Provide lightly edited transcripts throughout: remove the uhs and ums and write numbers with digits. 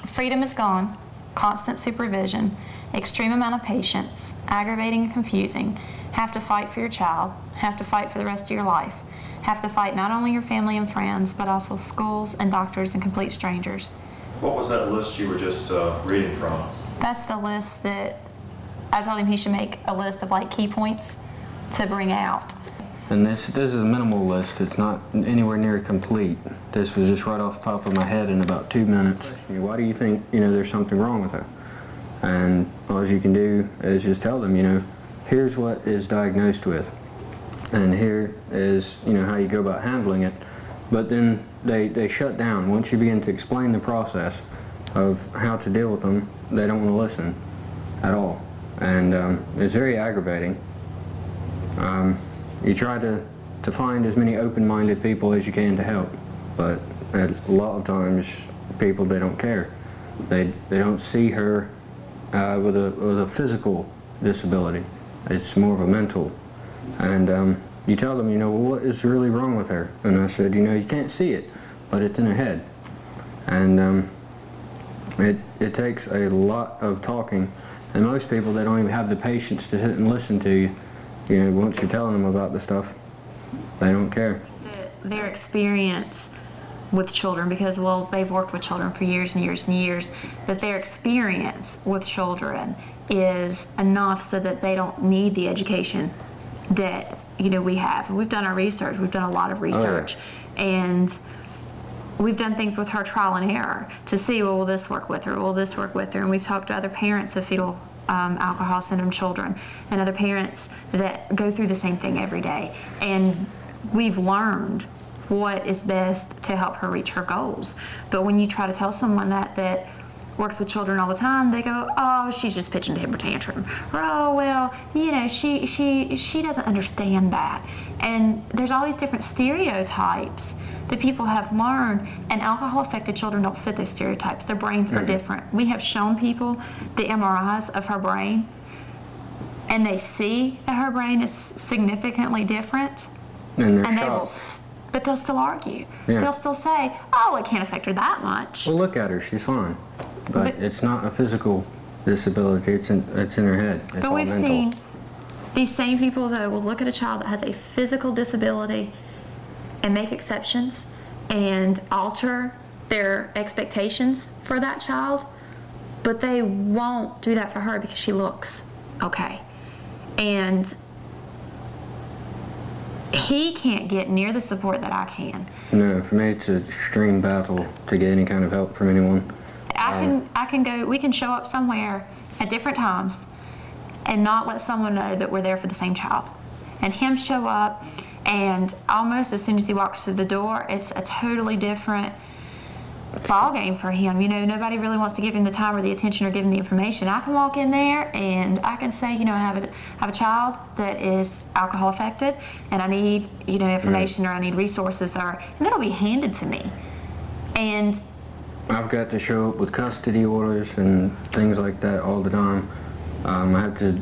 freedom is gone, constant supervision, extreme amount of patience, aggravating and confusing, have to fight for your child, have to fight for the rest of your life, have to fight not only your family and friends, but also schools and doctors and complete strangers. What was that list you were just reading from? That's the list that I told him he should make a list of like key points to bring out. And this is a minimal list. It's not anywhere near complete. This was just right off the top of my head in about 2 minutes. Why do you think, there's something wrong with her? And all you can do is just tell them, here's what is diagnosed with. And here is, how you go about handling it. But then they shut down. Once you begin to explain the process of how to deal with them, they don't want to listen at all. And it's very aggravating. You try to find as many open-minded people as you can to help, but a lot of times people, they don't care. They don't see her with a physical disability. It's more of a mental. And you tell them, well, what is really wrong with her? And I said, you can't see it, but it's in her head. And it takes a lot of talking, and most people, they don't even have the patience to sit and listen to you. Once you're telling them about the stuff, they don't care. Their experience with children, because, they've worked with children for years and years and years, that their experience with children is enough so that they don't need the education that, we have. And we've done our research. We've done a lot of research. Oh, yeah. And we've done things with her trial and error to see, will this work with her? Will this work with her? And we've talked to other parents of fetal alcohol syndrome children and other parents that go through the same thing every day. And we've learned what is best to help her reach her goals. But when you try to tell someone that works with children all the time, they go, oh, she's just pitching a temper tantrum. Or, oh, well, she doesn't understand that. And there's all these different stereotypes that people have learned, and alcohol-affected children don't fit those stereotypes. Their brains are different. We have shown people the MRIs of her brain, and they see that her brain is significantly different, And they will, but they'll still argue. Yeah. They'll still say, oh, it can't affect her that much. Well, look at her, she's fine. But it's not a physical disability, it's in her head. It's But all we've mental. seen these same people, though, will look at a child that has a physical disability and make exceptions and alter their expectations for that child, but they won't do that for her because she looks okay. And he can't get near the support that I can. No, for me it's an extreme battle to get any kind of help from anyone. I can go, we can show up somewhere at different times and not let someone know that we're there for the same child. And him show up, and almost as soon as he walks through the door, it's a totally different ball game for him. Nobody really wants to give him the time or the attention or give him the information. I can walk in there and I can say, I have a child that is alcohol affected, and I need, information or I need resources, and it'll be handed to me. And I've got to show up with custody orders and things like that all the time.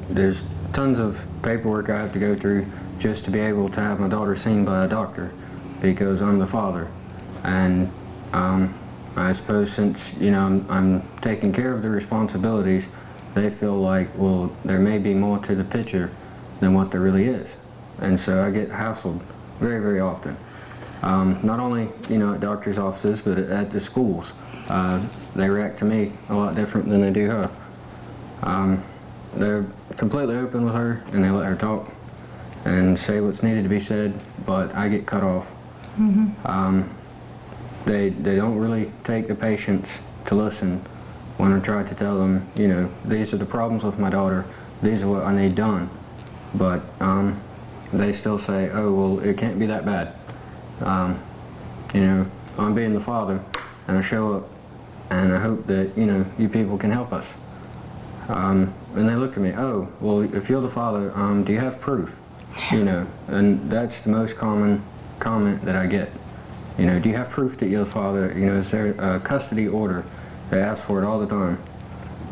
There's tons of paperwork I have to go through just to be able to have my daughter seen by a doctor, because I'm the father. And I suppose since, I'm taking care of the responsibilities, they feel like, well, there may be more to the picture than what there really is. And so I get hassled very, very often. Not only, at doctor's offices, but at the schools. They react to me a lot different than they do her. They're completely open with her, and they let her talk and say what's needed to be said, but I get cut off. Mm-hmm. They don't really take the patience to listen when I try to tell them, these are the problems with my daughter, these are what I need done. But they still say, oh, well, it can't be that bad. I'm being the father, and I show up, and I hope that, you people can help us. And they look at me, oh, well, if you're the father, do you have proof? And that's the most common comment that I get. Do you have proof that you're the father? Is there a custody order? They ask for it all the time.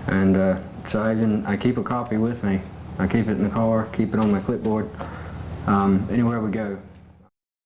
And so I keep a copy with me. I keep it in the car, keep it on my clipboard, anywhere we go.